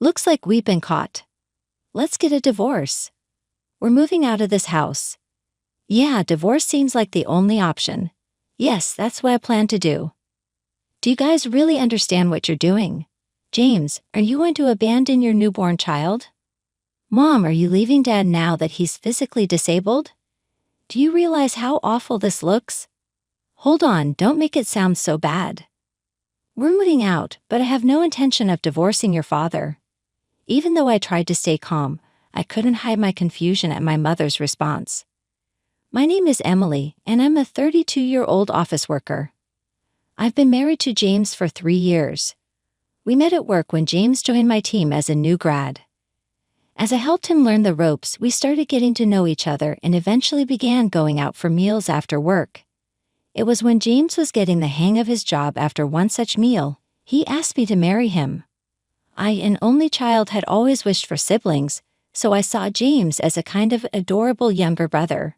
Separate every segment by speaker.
Speaker 1: Looks like we've been caught. Let's get a divorce. We're moving out of this house. Yeah, divorce seems like the only option. Yes, that's what I plan to do. Do you guys really understand what you're doing? James, are you going to abandon your newborn child? Mom, are you leaving Dad now that he's physically disabled? Do you realize how awful this looks? Hold on, don't make it sound so bad. We're moving out, but I have no intention of divorcing your father. Even though I tried to stay calm, I couldn't hide my confusion at my mother's response. My name is Emily, and I'm a 32-year-old office worker. I've been married to James for 3 years. We met at work when James joined my team as a new grad. As I helped him learn the ropes, we started getting to know each other and eventually began going out for meals after work. It was when James was getting the hang of his job after one such meal, he asked me to marry him. I, an only child, had always wished for siblings, so I saw James as a kind of adorable younger brother.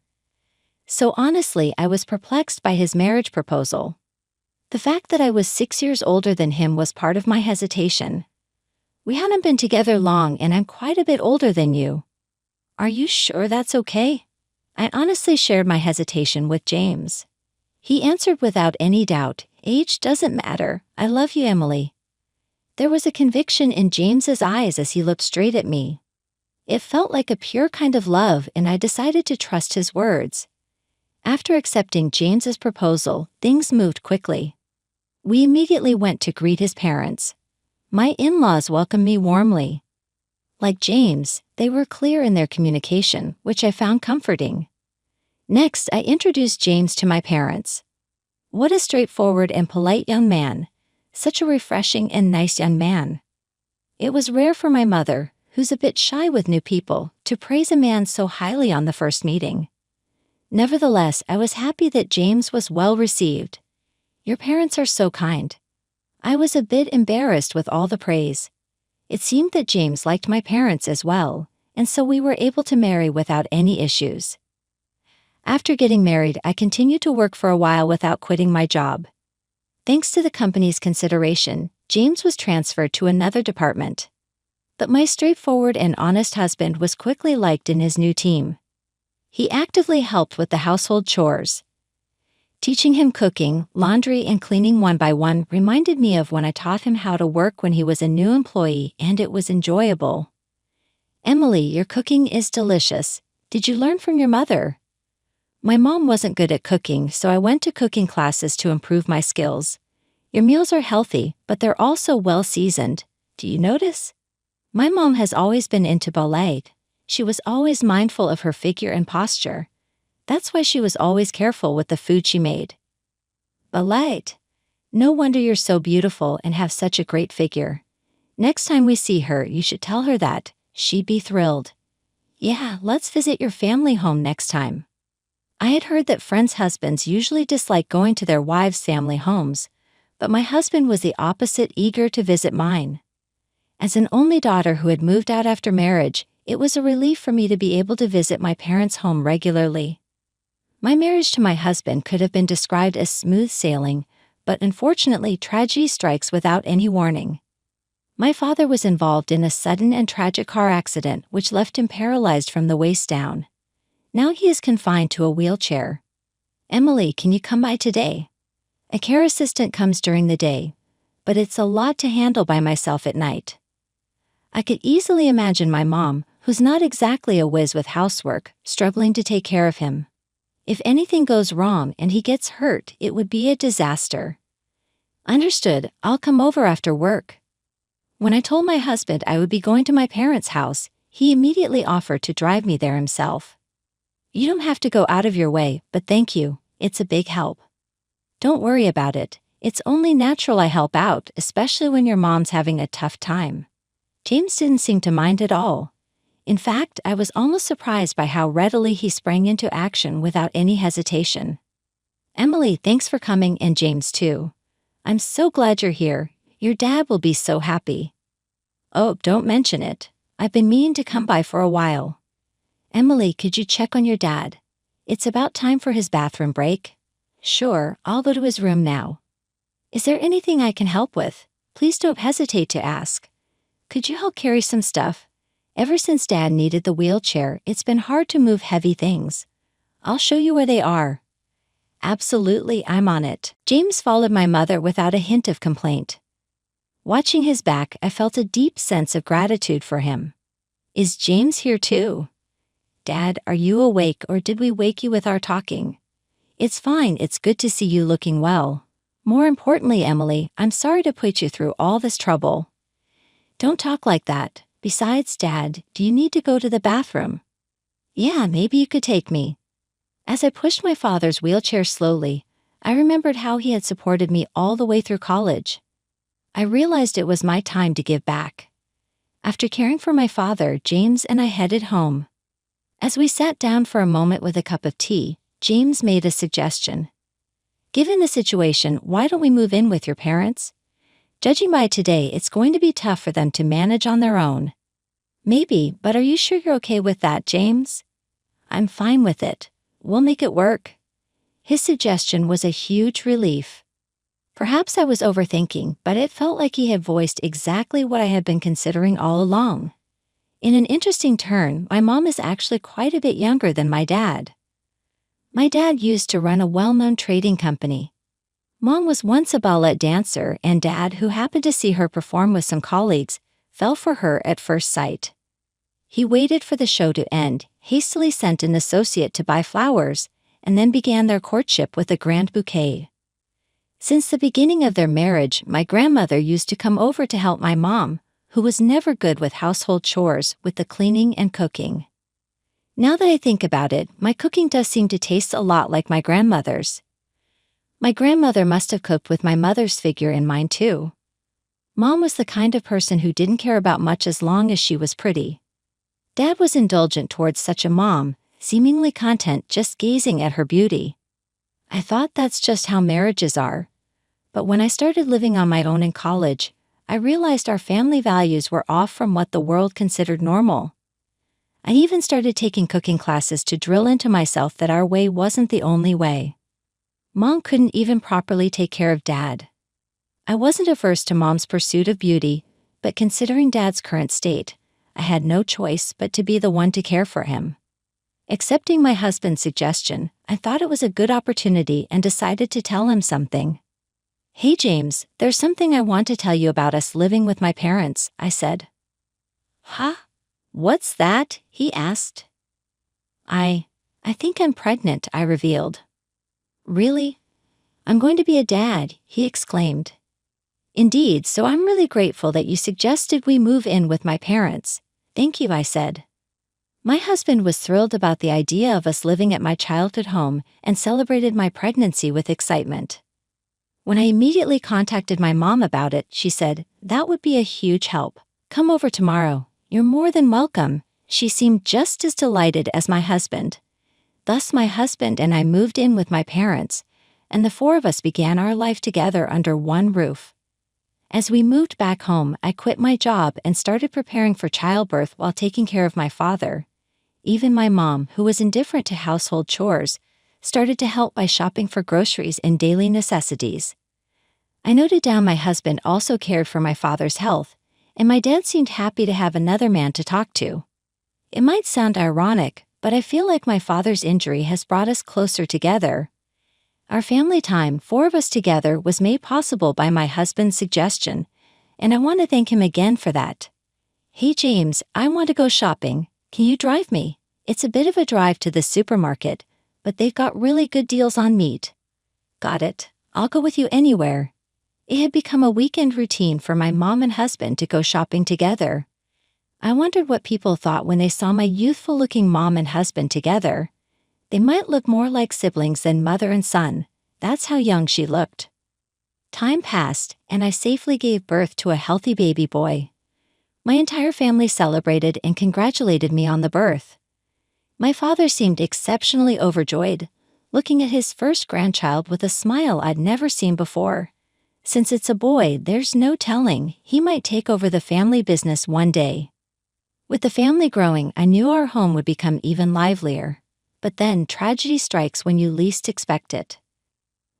Speaker 1: So honestly, I was perplexed by his marriage proposal. The fact that I was 6 years older than him was part of my hesitation. We hadn't been together long and I'm quite a bit older than you. Are you sure that's okay? I honestly shared my hesitation with James. He answered without any doubt, age doesn't matter, I love you, Emily. There was a conviction in James's eyes as he looked straight at me. It felt like a pure kind of love and I decided to trust his words. After accepting James's proposal, things moved quickly. We immediately went to greet his parents. My in-laws welcomed me warmly. Like James, they were clear in their communication, which I found comforting. Next, I introduced James to my parents. What a straightforward and polite young man. Such a refreshing and nice young man. It was rare for my mother, who's a bit shy with new people, to praise a man so highly on the first meeting. Nevertheless, I was happy that James was well received. Your parents are so kind. I was a bit embarrassed with all the praise. It seemed that James liked my parents as well, and so we were able to marry without any issues. After getting married, I continued to work for a while without quitting my job. Thanks to the company's consideration, James was transferred to another department. But my straightforward and honest husband was quickly liked in his new team. He actively helped with the household chores. Teaching him cooking, laundry, and cleaning one by one reminded me of when I taught him how to work when he was a new employee, and it was enjoyable. Emily, your cooking is delicious. Did you learn from your mother? My mom wasn't good at cooking, so I went to cooking classes to improve my skills. Your meals are healthy, but they're also well seasoned. Do you notice? My mom has always been into ballet. She was always mindful of her figure and posture. That's why she was always careful with the food she made. Ballet. No wonder you're so beautiful and have such a great figure. Next time we see her, you should tell her that. She'd be thrilled. Yeah, let's visit your family home next time. I had heard that friends' husbands usually dislike going to their wives' family homes, but my husband was the opposite, eager to visit mine. As an only daughter who had moved out after marriage, it was a relief for me to be able to visit my parents' home regularly. My marriage to my husband could have been described as smooth sailing, but unfortunately tragedy strikes without any warning. My father was involved in a sudden and tragic car accident which left him paralyzed from the waist down. Now he is confined to a wheelchair. Emily, can you come by today? A care assistant comes during the day, but it's a lot to handle by myself at night. I could easily imagine my mom, who's not exactly a whiz with housework, struggling to take care of him. If anything goes wrong and he gets hurt, it would be a disaster. Understood, I'll come over after work. When I told my husband I would be going to my parents' house, he immediately offered to drive me there himself. You don't have to go out of your way, but thank you, it's a big help. Don't worry about it, it's only natural I help out, especially when your mom's having a tough time. James didn't seem to mind at all. In fact, I was almost surprised by how readily he sprang into action without any hesitation. Emily, thanks for coming, and James too. I'm so glad you're here, your dad will be so happy. Oh, don't mention it. I've been meaning to come by for a while. Emily, could you check on your dad? It's about time for his bathroom break. Sure, I'll go to his room now. Is there anything I can help with? Please don't hesitate to ask. could you help carry some stuff? Ever since Dad needed the wheelchair, it's been hard to move heavy things. I'll show you where they are. Absolutely, I'm on it. James followed my mother without a hint of complaint. Watching his back, I felt a deep sense of gratitude for him. Is James here too? Dad, are you awake or did we wake you with our talking? It's fine, it's good to see you looking well. More importantly, Emily, I'm sorry to put you through all this trouble. Don't talk like that. Besides, Dad, do you need to go to the bathroom? Yeah, maybe you could take me. As I pushed my father's wheelchair slowly, I remembered how he had supported me all the way through college. I realized it was my time to give back. After caring for my father, James and I headed home. As we sat down for a moment with a cup of tea, James made a suggestion. Given the situation, why don't we move in with your parents? Judging by today, it's going to be tough for them to manage on their own. Maybe, but are you sure you're okay with that, James? I'm fine with it. We'll make it work. His suggestion was a huge relief. Perhaps I was overthinking, but it felt like he had voiced exactly what I had been considering all along. In an interesting turn, my mom is actually quite a bit younger than my dad. My dad used to run a well-known trading company. Mom was once a ballet dancer, and Dad, who happened to see her perform with some colleagues, fell for her at first sight. He waited for the show to end, hastily sent an associate to buy flowers, and then began their courtship with a grand bouquet. Since the beginning of their marriage, my grandmother used to come over to help my mom, who was never good with household chores, with the cleaning and cooking. Now that I think about it, my cooking does seem to taste a lot like my grandmother's. My grandmother must have cooked with my mother's figure in mind too. Mom was the kind of person who didn't care about much as long as she was pretty. Dad was indulgent towards such a mom, seemingly content just gazing at her beauty. I thought that's just how marriages are. But when I started living on my own in college, I realized our family values were off from what the world considered normal. I even started taking cooking classes to drill into myself that our way wasn't the only way. Mom couldn't even properly take care of Dad. I wasn't averse to Mom's pursuit of beauty, but considering Dad's current state, I had no choice but to be the one to care for him. Accepting my husband's suggestion, I thought it was a good opportunity and decided to tell him something. Hey James, there's something I want to tell you about us living with my parents, I said. Huh? What's that? He asked. I think I'm pregnant, I revealed. Really? I'm going to be a dad, he exclaimed. Indeed, so I'm really grateful that you suggested we move in with my parents. Thank you, I said. My husband was thrilled about the idea of us living at my childhood home and celebrated my pregnancy with excitement. When I immediately contacted my mom about it, she said, "That would be a huge help. Come over tomorrow. You're more than welcome." She seemed just as delighted as my husband. Thus my husband and I moved in with my parents, and the four of us began our life together under one roof. As we moved back home, I quit my job and started preparing for childbirth while taking care of my father. Even my mom, who was indifferent to household chores, started to help by shopping for groceries and daily necessities. I noted down my husband also cared for my father's health, and my dad seemed happy to have another man to talk to. It might sound ironic, but I feel like my father's injury has brought us closer together. Our family time, 4 of us together, was made possible by my husband's suggestion, and I want to thank him again for that. Hey James, I want to go shopping. Can you drive me? It's a bit of a drive to the supermarket, but they've got really good deals on meat. Got it. I'll go with you anywhere. It had become a weekend routine for my mom and husband to go shopping together. I wondered what people thought when they saw my youthful-looking mom and husband together. They might look more like siblings than mother and son. That's how young she looked. Time passed, and I safely gave birth to a healthy baby boy. My entire family celebrated and congratulated me on the birth. My father seemed exceptionally overjoyed, looking at his first grandchild with a smile I'd never seen before. Since it's a boy, there's no telling, he might take over the family business one day. With the family growing, I knew our home would become even livelier. But then tragedy strikes when you least expect it.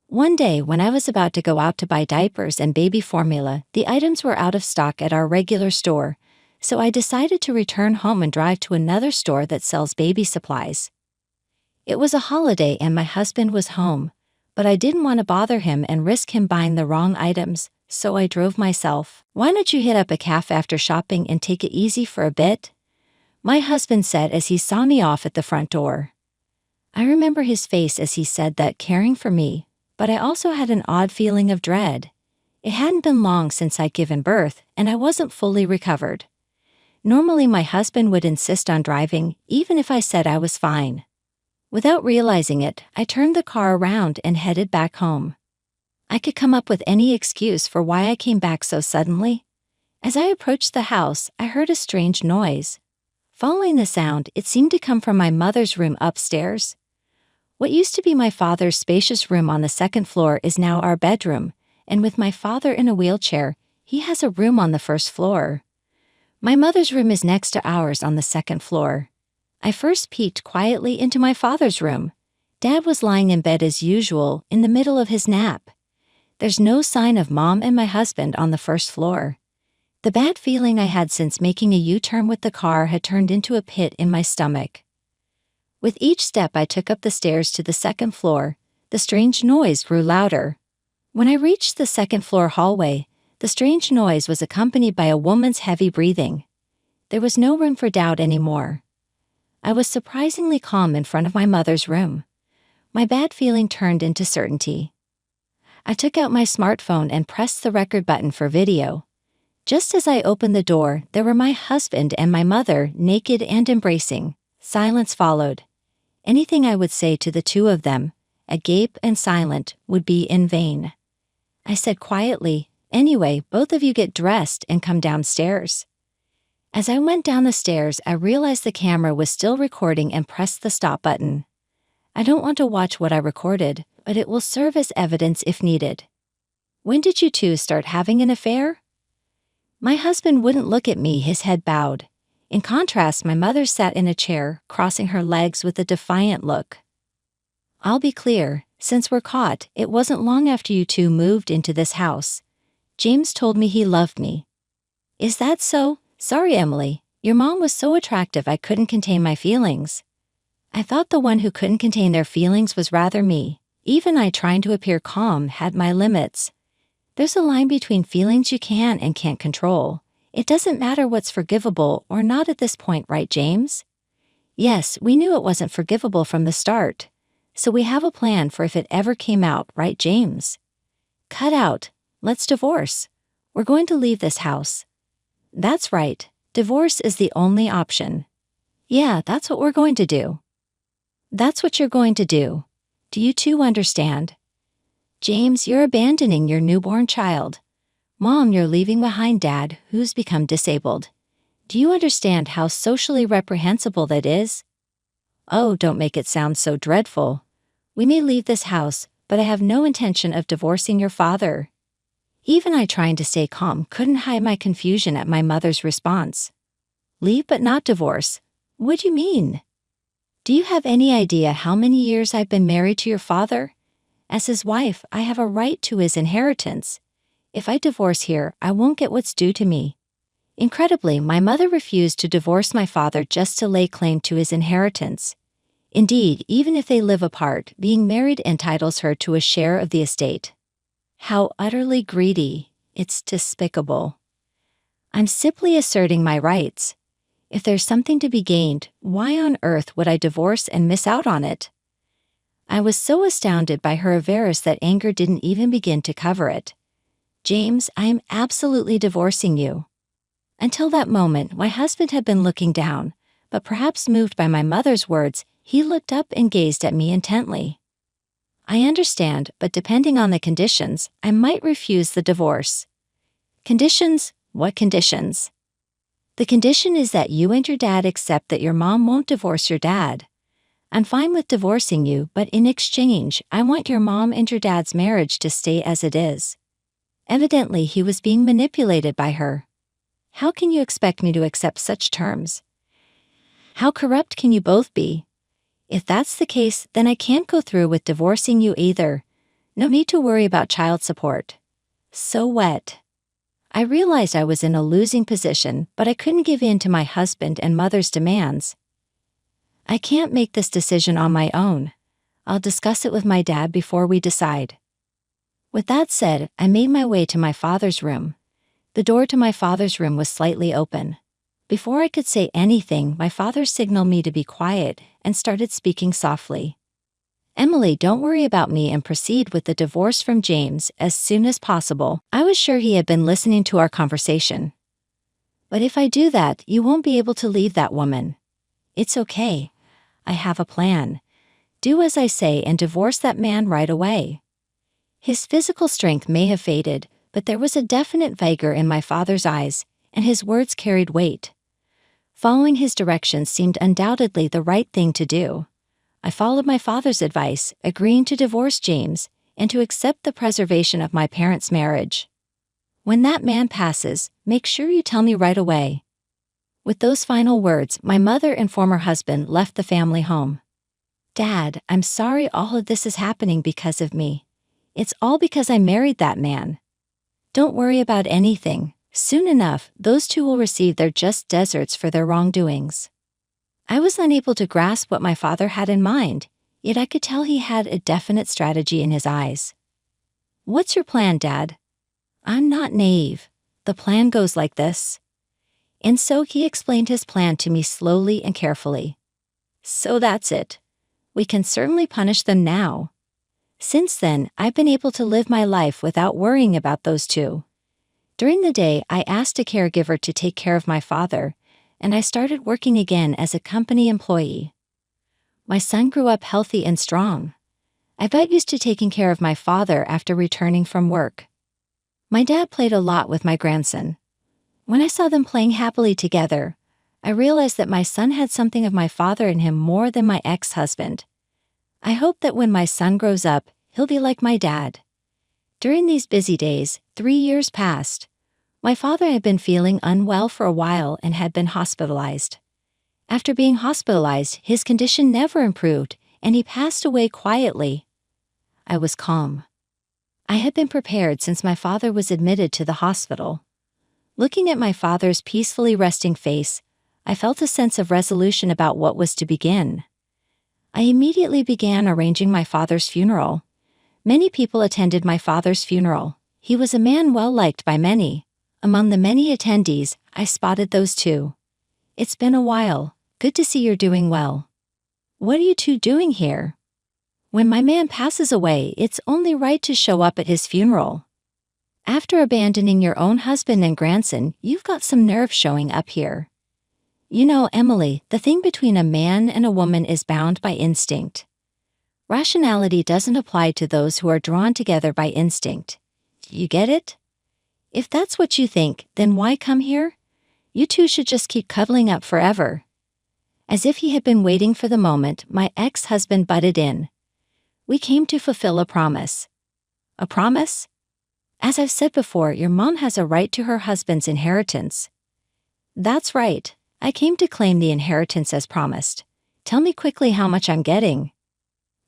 Speaker 1: One day, when I was about to go out to buy diapers and baby formula, the items were out of stock at our regular store, so I decided to return home and drive to another store that sells baby supplies. It was a holiday and my husband was home, but I didn't want to bother him and risk him buying the wrong items, so I drove myself. "Why don't you hit up a cafe after shopping and take it easy for a bit?" my husband said as he saw me off at the front door. I remember his face as he said that, caring for me, but I also had an odd feeling of dread. It hadn't been long since I'd given birth, and I wasn't fully recovered. Normally my husband would insist on driving, even if I said I was fine. Without realizing it, I turned the car around and headed back home. I could come up with any excuse for why I came back so suddenly. As I approached the house, I heard a strange noise. Following the sound, it seemed to come from my mother's room upstairs. What used to be my father's spacious room on the second floor is now our bedroom, and with my father in a wheelchair, he has a room on the first floor. My mother's room is next to ours on the second floor. I first peeked quietly into my father's room. Dad was lying in bed as usual, in the middle of his nap. There's no sign of Mom and my husband on the first floor. The bad feeling I had since making a U-turn with the car had turned into a pit in my stomach. With each step I took up the stairs to the second floor, the strange noise grew louder. When I reached the second floor hallway, the strange noise was accompanied by a woman's heavy breathing. There was no room for doubt anymore. I was surprisingly calm in front of my mother's room. My bad feeling turned into certainty. I took out my smartphone and pressed the record button for video. Just as I opened the door, there were my husband and my mother, naked and embracing. Silence followed. Anything I would say to the two of them, agape and silent, would be in vain. I said quietly, "Anyway, both of you get dressed and come downstairs." As I went down the stairs, I realized the camera was still recording and pressed the stop button. I don't want to watch what I recorded, but it will serve as evidence if needed. "When did you two start having an affair?" My husband wouldn't look at me, his head bowed. In contrast, my mother sat in a chair, crossing her legs with a defiant look. "I'll be clear, since we're caught, it wasn't long after you two moved into this house. James told me he loved me." "Is that so? Sorry, Emily. Your mom was so attractive I couldn't contain my feelings." I thought the one who couldn't contain their feelings was rather me. Even I, trying to appear calm, had my limits. There's a line between feelings you can and can't control. It doesn't matter what's forgivable or not at this point, right, James? Yes, we knew it wasn't forgivable from the start. So we have a plan for if it ever came out, right, James? Cut out. Let's divorce. We're going to leave this house. That's right. Divorce is the only option. Yeah, that's what we're going to do. That's what you're going to do. Do you two understand? James, you're abandoning your newborn child. Mom, you're leaving behind Dad, who's become disabled. Do you understand how socially reprehensible that is? Oh, don't make it sound so dreadful. We may leave this house, but I have no intention of divorcing your father. Even I, trying to stay calm, couldn't hide my confusion at my mother's response. Leave but not divorce? What do you mean? Do you have any idea how many years I've been married to your father? As his wife, I have a right to his inheritance. If I divorce here, I won't get what's due to me. Incredibly, my mother refused to divorce my father just to lay claim to his inheritance. Indeed, even if they live apart, being married entitles her to a share of the estate. How utterly greedy. It's despicable. I'm simply asserting my rights. If there's something to be gained, why on earth would I divorce and miss out on it? I was so astounded by her avarice that anger didn't even begin to cover it. James, I am absolutely divorcing you. Until that moment, my husband had been looking down, but perhaps moved by my mother's words, he looked up and gazed at me intently. I understand, but depending on the conditions, I might refuse the divorce. Conditions? What conditions? The condition is that you and your dad accept that your mom won't divorce your dad. I'm fine with divorcing you, but in exchange, I want your mom and your dad's marriage to stay as it is. Evidently, he was being manipulated by her. How can you expect me to accept such terms? How corrupt can you both be? If that's the case, then I can't go through with divorcing you either. No need to worry about child support. So wet. I realized I was in a losing position, but I couldn't give in to my husband and mother's demands. I can't make this decision on my own. I'll discuss it with my dad before we decide. With that said, I made my way to my father's room. The door to my father's room was slightly open. Before I could say anything, my father signaled me to be quiet and started speaking softly. Emily, don't worry about me and proceed with the divorce from James as soon as possible. I was sure he had been listening to our conversation. But if I do that, you won't be able to leave that woman. It's okay. I have a plan. Do as I say and divorce that man right away. His physical strength may have faded, but there was a definite vigor in my father's eyes, and his words carried weight. Following his directions seemed undoubtedly the right thing to do. I followed my father's advice, agreeing to divorce James and to accept the preservation of my parents' marriage. When that man passes, make sure you tell me right away. With those final words, my mother and former husband left the family home. Dad, I'm sorry all of this is happening because of me. It's all because I married that man. Don't worry about anything. Soon enough, those two will receive their just deserts for their wrongdoings. I was unable to grasp what my father had in mind, yet I could tell he had a definite strategy in his eyes. What's your plan, Dad? I'm not naive. The plan goes like this. And so he explained his plan to me slowly and carefully. So that's it. We can certainly punish them now. Since then, I've been able to live my life without worrying about those two. During the day, I asked a caregiver to take care of my father, and I started working again as a company employee. My son grew up healthy and strong. I got used to taking care of my father after returning from work. My dad played a lot with my grandson. When I saw them playing happily together, I realized that my son had something of my father in him more than my ex-husband. I hope that when my son grows up, he'll be like my dad. During these busy days, 3 years passed. My father had been feeling unwell for a while and had been hospitalized. After being hospitalized, his condition never improved, and he passed away quietly. I was calm. I had been prepared since my father was admitted to the hospital. Looking at my father's peacefully resting face, I felt a sense of resolution about what was to begin. I immediately began arranging my father's funeral. Many people attended my father's funeral. He was a man well liked by many. Among the many attendees, I spotted those two. It's been a while. Good to see you're doing well. What are you two doing here? When my man passes away, it's only right to show up at his funeral. After abandoning your own husband and grandson, you've got some nerve showing up here. You know, Emily, the thing between a man and a woman is bound by instinct. Rationality doesn't apply to those who are drawn together by instinct. You get it? If that's what you think, then why come here? You two should just keep cuddling up forever. As if he had been waiting for the moment, my ex-husband butted in. We came to fulfill a promise. A promise? As I've said before, your mom has a right to her husband's inheritance. That's right. I came to claim the inheritance as promised. Tell me quickly how much I'm getting.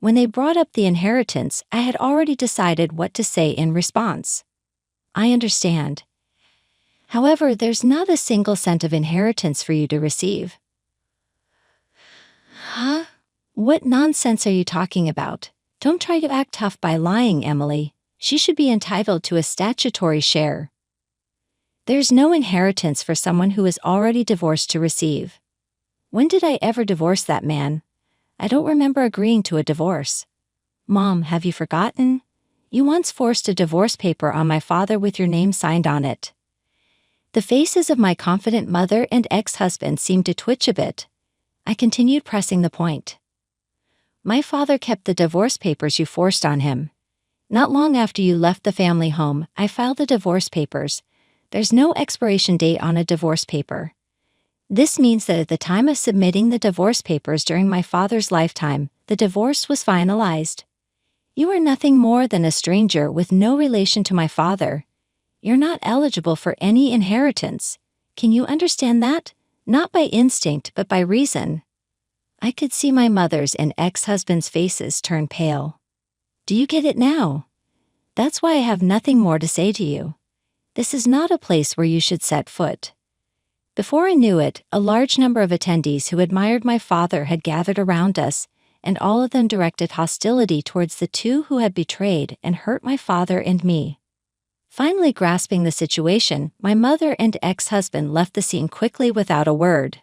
Speaker 1: When they brought up the inheritance, I had already decided what to say in response. I understand. However, there's not a single cent of inheritance for you to receive. Huh? What nonsense are you talking about? Don't try to act tough by lying, Emily. She should be entitled to a statutory share. There's no inheritance for someone who is already divorced to receive. When did I ever divorce that man? I don't remember agreeing to a divorce. Mom, have you forgotten? You once forced a divorce paper on my father with your name signed on it. The faces of my confident mother and ex-husband seemed to twitch a bit. I continued pressing the point. My father kept the divorce papers you forced on him. Not long after you left the family home, I filed the divorce papers. There's no expiration date on a divorce paper. This means that at the time of submitting the divorce papers during my father's lifetime, the divorce was finalized. You are nothing more than a stranger with no relation to my father. You're not eligible for any inheritance. Can you understand that? Not by instinct, but by reason. I could see my mother's and ex-husband's faces turn pale. Do you get it now? That's why I have nothing more to say to you. This is not a place where you should set foot. Before I knew it, a large number of attendees who admired my father had gathered around us, and all of them directed hostility towards the two who had betrayed and hurt my father and me. Finally grasping the situation, my mother and ex-husband left the scene quickly without a word.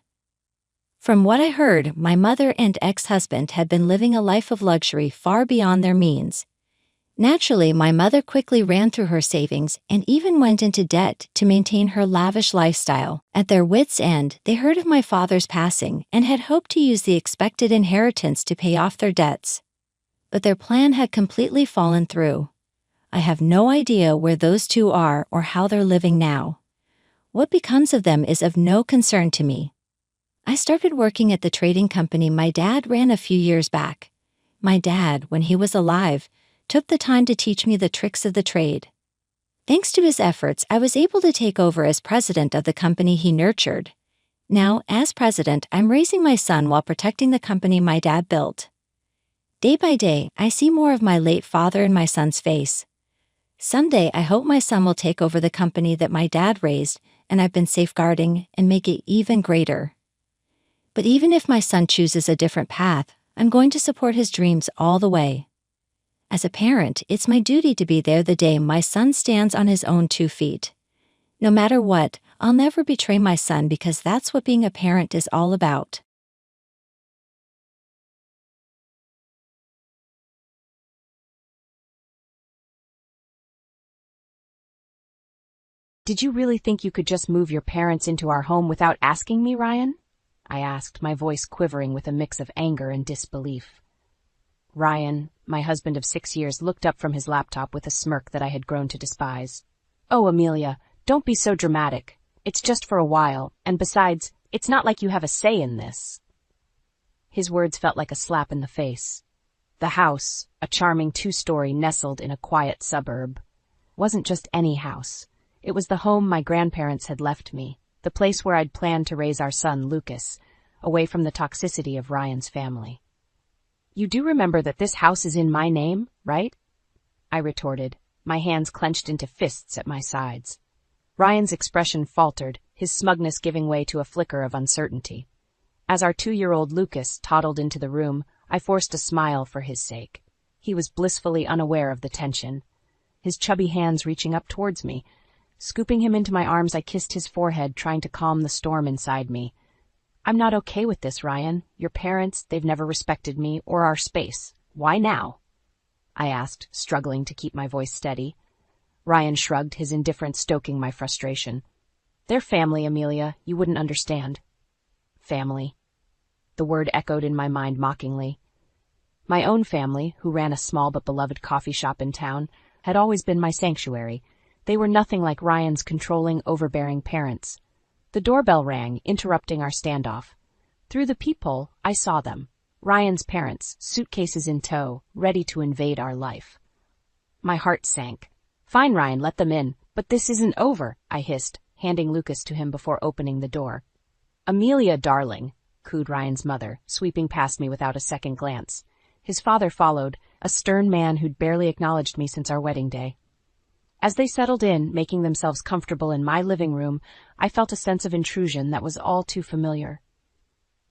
Speaker 1: From what I heard, my mother and ex-husband had been living a life of luxury far beyond their means. Naturally, my mother quickly ran through her savings and even went into debt to maintain her lavish lifestyle. At their wits' end, they heard of my father's passing and had hoped to use the expected inheritance to pay off their debts. But their plan had completely fallen through. I have no idea where those two are or how they're living now. What becomes of them is of no concern to me. I started working at the trading company my dad ran a few years back. My dad, when he was alive, took the time to teach me the tricks of the trade. Thanks to his efforts, I was able to take over as president of the company he nurtured. Now, as president, I'm raising my son while protecting the company my dad built. Day by day, I see more of my late father in my son's face. Someday, I hope my son will take over the company that my dad raised and I've been safeguarding and make it even greater. But even if my son chooses a different path, I'm going to support his dreams all the way. As a parent, it's my duty to be there the day my son stands on his own 2 feet. No matter what, I'll never betray my son because that's what being a parent is all about.
Speaker 2: Did you really think you could just move your parents into our home without asking me, Ryan? I asked, my voice quivering with a mix of anger and disbelief. Ryan, my husband of 6 years, looked up from his laptop with a smirk that I had grown to despise. Oh, Amelia, don't be so dramatic. It's just for a while, and besides, it's not like you have a say in this. His words felt like a slap in the face. The house, a charming 2-story nestled in a quiet suburb, wasn't just any house. It was the home my grandparents had left me, the place where I'd planned to raise our son, Lucas, away from the toxicity of Ryan's family. You do remember that this house is in my name, right? I retorted, my hands clenched into fists at my sides. Ryan's expression faltered, his smugness giving way to a flicker of uncertainty. As our 2-year-old Lucas toddled into the room, I forced a smile for his sake. He was blissfully unaware of the tension, his chubby hands reaching up towards me. Scooping him into my arms, I kissed his forehead, trying to calm the storm inside me. I'm not okay with this, Ryan. Your parents, they've never respected me or our space. Why now? I asked, struggling to keep my voice steady. Ryan shrugged, his indifference stoking my frustration. They're family, Amelia. You wouldn't understand. Family. The word echoed in my mind mockingly. My own family, who ran a small but beloved coffee shop in town, had always been my sanctuary. They were nothing like Ryan's controlling, overbearing parents. The doorbell rang, interrupting our standoff. Through the peephole, I saw them. Ryan's parents, suitcases in tow, ready to invade our life. My heart sank. Fine, Ryan, let them in, but this isn't over, I hissed, handing Lucas to him before opening the door. Amelia, darling, cooed Ryan's mother, sweeping past me without a second glance. His father followed, a stern man who'd barely acknowledged me since our wedding day. As they settled in, making themselves comfortable in my living room, I felt a sense of intrusion that was all too familiar.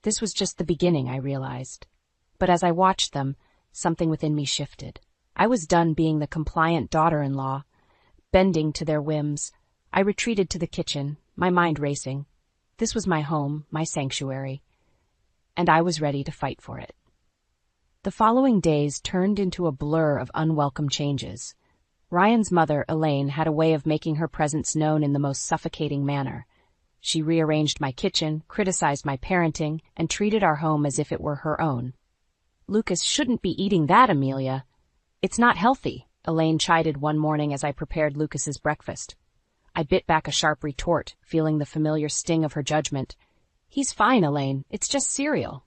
Speaker 2: This was just the beginning, I realized. But as I watched them, something within me shifted. I was done being the compliant daughter-in-law. Bending to their whims, I retreated to the kitchen, my mind racing. This was my home, my sanctuary, and I was ready to fight for it. The following days turned into a blur of unwelcome changes. Ryan's mother, Elaine, had a way of making her presence known in the most suffocating manner. She rearranged my kitchen, criticized my parenting, and treated our home as if it were her own. Lucas shouldn't be eating that, Amelia. It's not healthy, Elaine chided one morning as I prepared Lucas's breakfast. I bit back a sharp retort, feeling the familiar sting of her judgment. He's fine, Elaine. It's just cereal.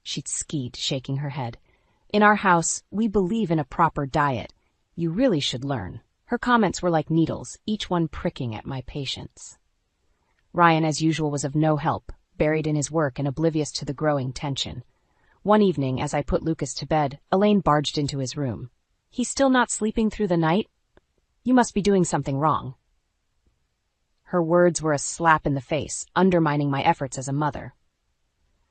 Speaker 2: She'd skeed, shaking her head. In our house, we believe in a proper diet. You really should learn. Her comments were like needles, each one pricking at my patience. Ryan, as usual, was of no help, buried in his work and oblivious to the growing tension. One evening, as I put Lucas to bed, Elaine barged into his room. He's still not sleeping through the night? You must be doing something wrong." Her words were a slap in the face, undermining my efforts as a mother.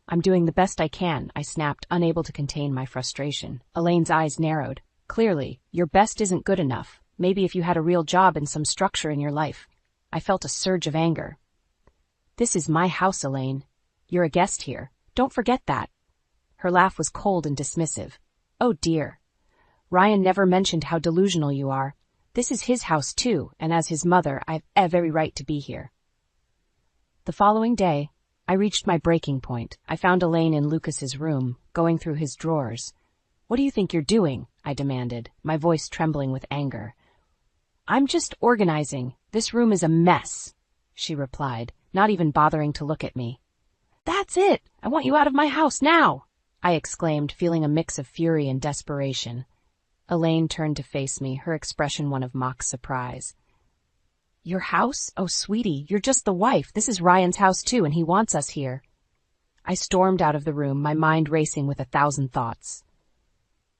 Speaker 2: "I'm doing the best I can," I snapped, unable to contain my frustration. Elaine's eyes narrowed. "Clearly, your best isn't good enough. Maybe if you had a real job and some structure in your life." I felt a surge of anger. "This is my house, Elaine. You're a guest here. Don't forget that." Her laugh was cold and dismissive. "Oh dear. Ryan never mentioned how delusional you are. This is his house too, and as his mother, I've every right to be here." The following day, I reached my breaking point. I found Elaine in Lucas's room, going through his drawers. "What do you think you're doing?" I demanded, my voice trembling with anger. "I'm just organizing. This room is a mess," she replied, not even bothering to look at me. "That's it! I want you out of my house now!" I exclaimed, feeling a mix of fury and desperation. Elaine turned to face me, her expression one of mock surprise. "Your house? Oh, sweetie, you're just the wife. This is Ryan's house too, and he wants us here." I stormed out of the room, my mind racing with 1,000 thoughts.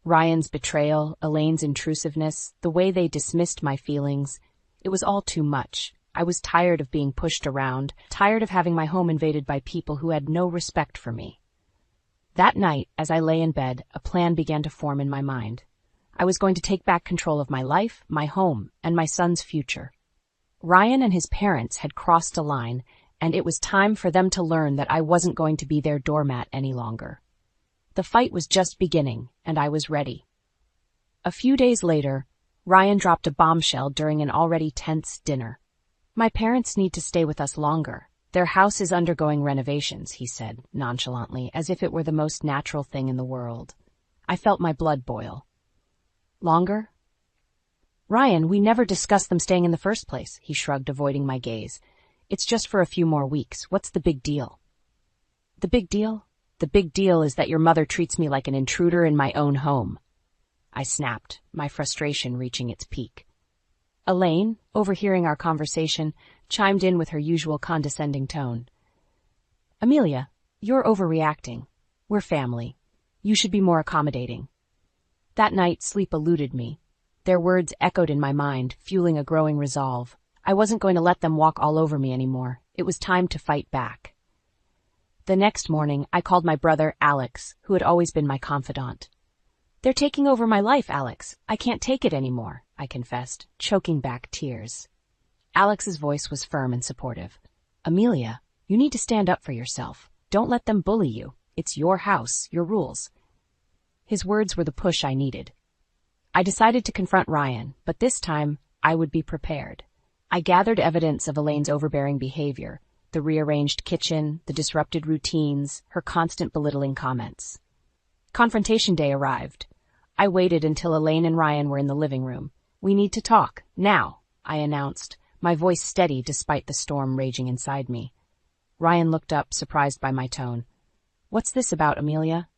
Speaker 2: Ryan's betrayal, Elaine's intrusiveness, the way they dismissed my feelings, it was all too much. I was tired of being pushed around, tired of having my home invaded by people who had no respect for me. That night, as I lay in bed, a plan began to form in my mind. I was going to take back control of my life, my home, and my son's future. Ryan and his parents had crossed a line, and it was time for them to learn that I wasn't going to be their doormat any longer. The fight was just beginning, and I was ready. A few days later, Ryan dropped a bombshell during an already tense dinner. "My parents need to stay with us longer. Their house is undergoing renovations," he said, nonchalantly, as if it were the most natural thing in the world. I felt my blood boil. "Longer?" "Ryan, we never discussed them staying in the first place," he shrugged, avoiding my gaze. "It's just for a few more weeks. What's the big deal?" "The big deal? The big deal is that your mother treats me like an intruder in my own home." I snapped, my frustration reaching its peak. Elaine, overhearing our conversation, chimed in with her usual condescending tone. "Amelia, you're overreacting. We're family. You should be more accommodating." That night, sleep eluded me. Their words echoed in my mind, fueling a growing resolve. I wasn't going to let them walk all over me anymore. It was time to fight back. The next morning, I called my brother, Alex, who had always been my confidant. "They're taking over my life, Alex. I can't take it anymore," I confessed, choking back tears. Alex's voice was firm and supportive. "Amelia, you need to stand up for yourself. Don't let them bully you. It's your house, your rules." His words were the push I needed. I decided to confront Ryan, but this time I would be prepared. I gathered evidence of Elaine's overbearing behavior, the rearranged kitchen, the disrupted routines, her constant belittling comments. Confrontation day arrived. I waited until Elaine and Ryan were in the living room. "We need to talk, now," I announced, my voice steady despite the storm raging inside me. Ryan looked up, surprised by my tone. "What's this about, Amelia?"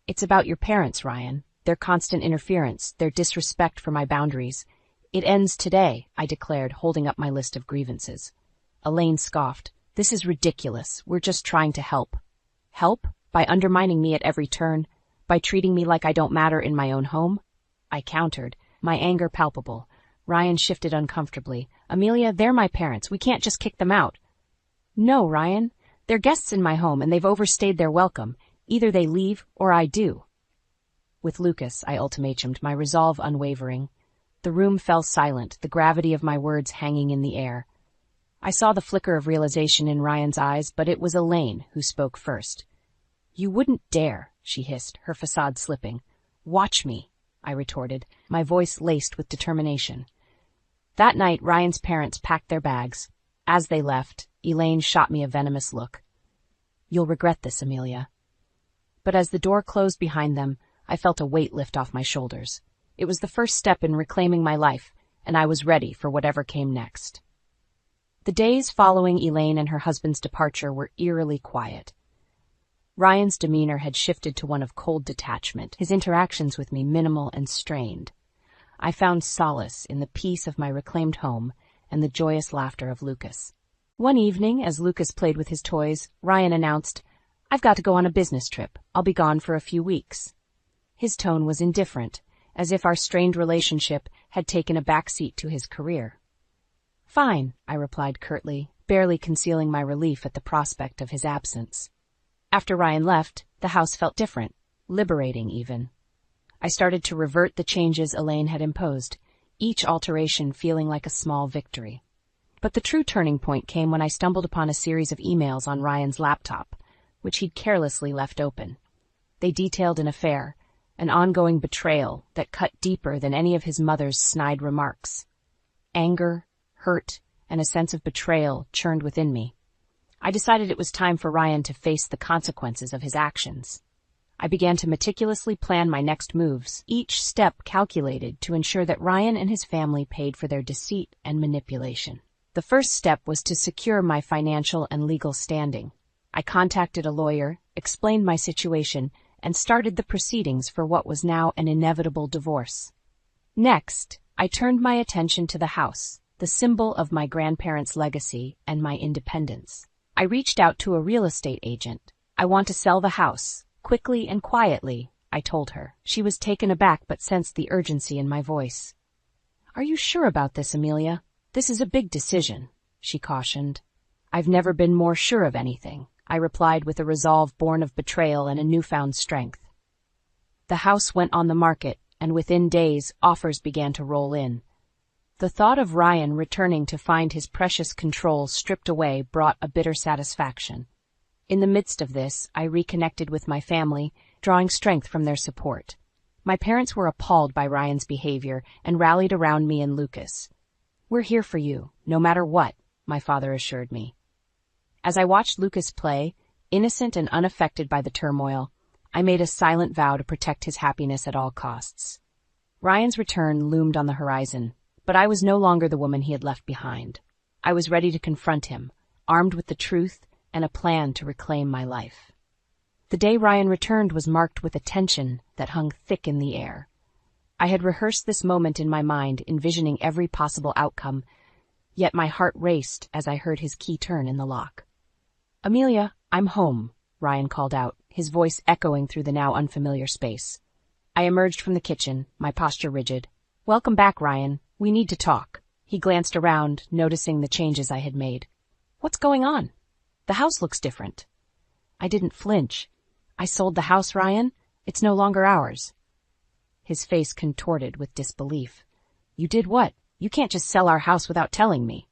Speaker 2: "It's about your parents, Ryan. Their constant interference, their disrespect for my boundaries. It ends today," I declared, holding up my list of grievances. Elaine scoffed. "This is ridiculous. We're just trying to help." "Help? By undermining me at every turn? By treating me like I don't matter in my own home?" I countered, my anger palpable. Ryan shifted uncomfortably. "Amelia, they're my parents. We can't just kick them out." "No, Ryan. They're guests in my home, and they've overstayed their welcome. Either they leave, or I do." With Lucas, I ultimatumed, my resolve unwavering. The room fell silent, the gravity of my words hanging in the air. I saw the flicker of realization in Ryan's eyes, but it was Elaine who spoke first. "You wouldn't dare," she hissed, her facade slipping. "Watch me," I retorted, my voice laced with determination. That night, Ryan's parents packed their bags. As they left, Elaine shot me a venomous look. "You'll regret this, Amelia." But as the door closed behind them, I felt a weight lift off my shoulders. It was the first step in reclaiming my life, and I was ready for whatever came next. The days following Elaine and her husband's departure were eerily quiet. Ryan's demeanor had shifted to one of cold detachment, his interactions with me minimal and strained. I found solace in the peace of my reclaimed home and the joyous laughter of Lucas. One evening, as Lucas played with his toys, Ryan announced, "I've got to go on a business trip. I'll be gone for a few weeks." His tone was indifferent, as if our strained relationship had taken a backseat to his career. "Fine," I replied curtly, barely concealing my relief at the prospect of his absence. After Ryan left, the house felt different, liberating even. I started to revert the changes Elaine had imposed, each alteration feeling like a small victory. But the true turning point came when I stumbled upon a series of emails on Ryan's laptop, which he'd carelessly left open. They detailed an affair, an ongoing betrayal that cut deeper than any of his mother's snide remarks. Anger, hurt, and a sense of betrayal churned within me. I decided it was time for Ryan to face the consequences of his actions. I began to meticulously plan my next moves, each step calculated to ensure that Ryan and his family paid for their deceit and manipulation. The first step was to secure my financial and legal standing. I contacted a lawyer, explained my situation, and started the proceedings for what was now an inevitable divorce. Next, I turned my attention to the house, the symbol of my grandparents' legacy and my independence. I reached out to a real estate agent. "I want to sell the house, quickly and quietly," I told her. She was taken aback but sensed the urgency in my voice. "Are you sure about this, Amelia? This is a big decision," she cautioned. "I've never been more sure of anything," I replied with a resolve born of betrayal and a newfound strength. The house went on the market, and within days, offers began to roll in. The thought of Ryan returning to find his precious control stripped away brought a bitter satisfaction. In the midst of this, I reconnected with my family, drawing strength from their support. My parents were appalled by Ryan's behavior and rallied around me and Lucas. "We're here for you, no matter what," my father assured me. As I watched Lucas play, innocent and unaffected by the turmoil, I made a silent vow to protect his happiness at all costs. Ryan's return loomed on the horizon, but I was no longer the woman he had left behind. I was ready to confront him, armed with the truth and a plan to reclaim my life. The day Ryan returned was marked with a tension that hung thick in the air. I had rehearsed this moment in my mind, envisioning every possible outcome, yet my heart raced as I heard his key turn in the lock. "Amelia, I'm home," Ryan called out, his voice echoing through the now unfamiliar space. I emerged from the kitchen, my posture rigid. "Welcome back, Ryan. We need to talk." He glanced around, noticing the changes I had made. "What's going on? The house looks different." I didn't flinch. "I sold the house, Ryan. It's no longer ours." His face contorted with disbelief. "You did what? You can't just sell our house without telling me."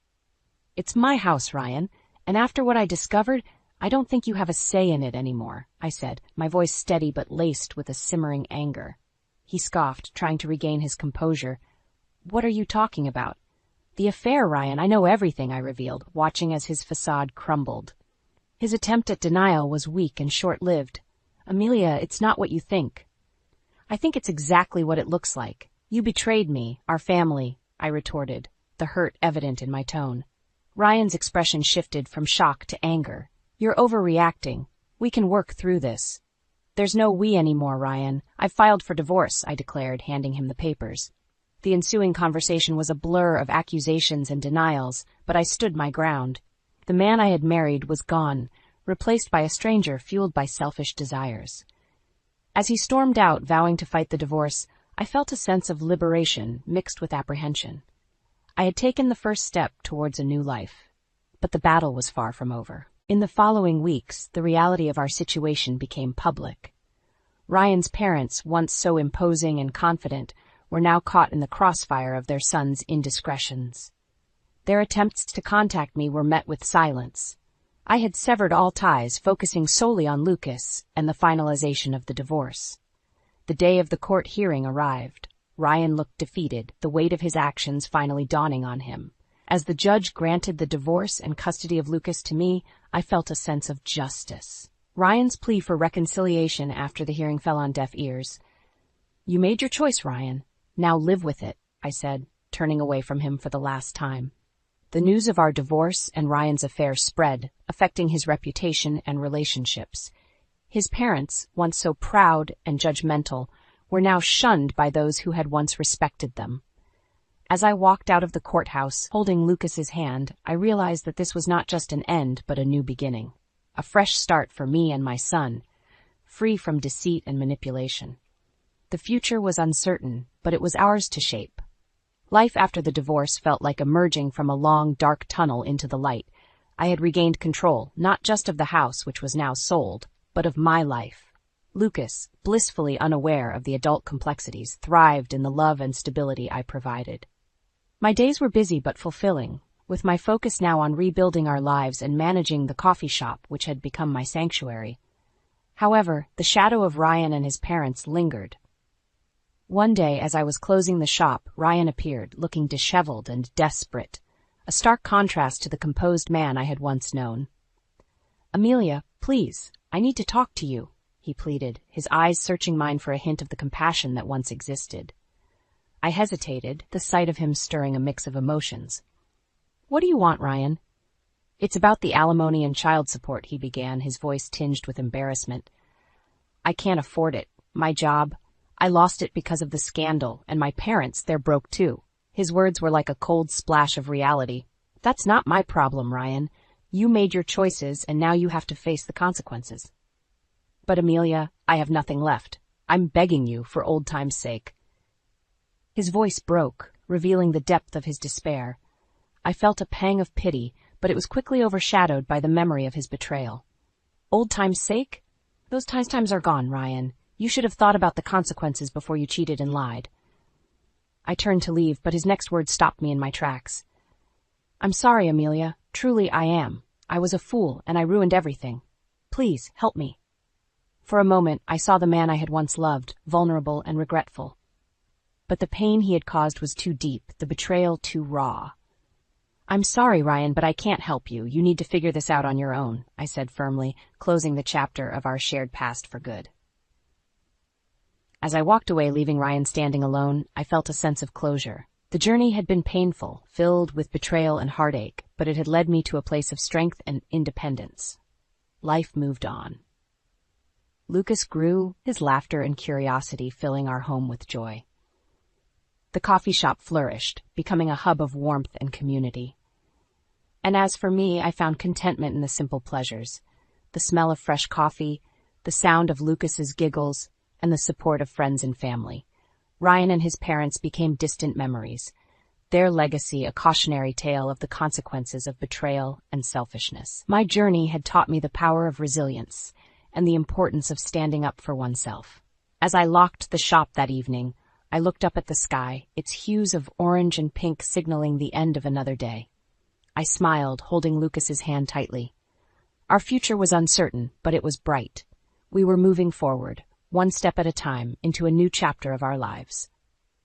Speaker 2: "It's my house, Ryan, and after what I discovered, I don't think you have a say in it anymore," I said, my voice steady but laced with a simmering anger. He scoffed, trying to regain his composure. "What are you talking about?" "The affair, Ryan. I know everything," I revealed, watching as his facade crumbled. His attempt at denial was weak and short-lived. "Amelia, it's not what you think." "I think it's exactly what it looks like. You betrayed me, our family," I retorted, the hurt evident in my tone. Ryan's expression shifted from shock to anger. "You're overreacting. We can work through this." "There's no we anymore, Ryan. I've filed for divorce," I declared, handing him the papers. The ensuing conversation was a blur of accusations and denials, but I stood my ground. The man I had married was gone, replaced by a stranger fueled by selfish desires. As he stormed out, vowing to fight the divorce, I felt a sense of liberation mixed with apprehension. I had taken the first step towards a new life, but the battle was far from over. In the following weeks, the reality of our situation became public. Ryan's parents, once so imposing and confident, were now caught in the crossfire of their son's indiscretions. Their attempts to contact me were met with silence. I had severed all ties, focusing solely on Lucas and the finalization of the divorce. The day of the court hearing arrived. Ryan looked defeated, the weight of his actions finally dawning on him. As the judge granted the divorce and custody of Lucas to me, I felt a sense of justice. Ryan's plea for reconciliation after the hearing fell on deaf ears. "You made your choice, Ryan. Now live with it," I said, turning away from him for the last time. The news of our divorce and Ryan's affair spread, affecting his reputation and relationships. His parents, once so proud and judgmental, were now shunned by those who had once respected them. As I walked out of the courthouse, holding Lucas's hand, I realized that this was not just an end, but a new beginning. A fresh start for me and my son, free from deceit and manipulation. The future was uncertain, but it was ours to shape. Life after the divorce felt like emerging from a long, dark tunnel into the light. I had regained control, not just of the house, which was now sold, but of my life. Lucas, blissfully unaware of the adult complexities, thrived in the love and stability I provided. My days were busy but fulfilling, with my focus now on rebuilding our lives and managing the coffee shop, which had become my sanctuary. However, the shadow of Ryan and his parents lingered. One day, as I was closing the shop, Ryan appeared, looking disheveled and desperate, a stark contrast to the composed man I had once known. "Amelia, please, I need to talk to you," he pleaded, his eyes searching mine for a hint of the compassion that once existed. I hesitated, the sight of him stirring a mix of emotions. "What do you want, Ryan?" "It's about the alimony and child support," he began, his voice tinged with embarrassment. "I can't afford it. My job, I lost it because of the scandal, and my parents, they're broke too." His words were like a cold splash of reality. "That's not my problem, Ryan. You made your choices, and now you have to face the consequences." "But Amelia, I have nothing left. I'm begging you, for old time's sake." His voice broke, revealing the depth of his despair. I felt a pang of pity, but it was quickly overshadowed by the memory of his betrayal. "Old time's sake? Those times are gone, Ryan. You should have thought about the consequences before you cheated and lied." I turned to leave, but his next words stopped me in my tracks. "I'm sorry, Amelia. Truly I am. I was a fool, and I ruined everything. Please, help me." For a moment, I saw the man I had once loved, vulnerable and regretful. But the pain he had caused was too deep, the betrayal too raw. "I'm sorry, Ryan, but I can't help you. You need to figure this out on your own," I said firmly, closing the chapter of our shared past for good. As I walked away, leaving Ryan standing alone, I felt a sense of closure. The journey had been painful, filled with betrayal and heartache, but it had led me to a place of strength and independence. Life moved on. Lucas grew, his laughter and curiosity filling our home with joy. The coffee shop flourished, becoming a hub of warmth and community. And as for me, I found contentment in the simple pleasures: the smell of fresh coffee, the sound of Lucas's giggles, and the support of friends and family. Ryan and his parents became distant memories, their legacy a cautionary tale of the consequences of betrayal and selfishness. My journey had taught me the power of resilience and the importance of standing up for oneself. As I locked the shop that evening, I looked up at the sky, its hues of orange and pink signaling the end of another day. I smiled, holding Lucas's hand tightly. Our future was uncertain, but it was bright. We were moving forward, one step at a time, into a new chapter of our lives.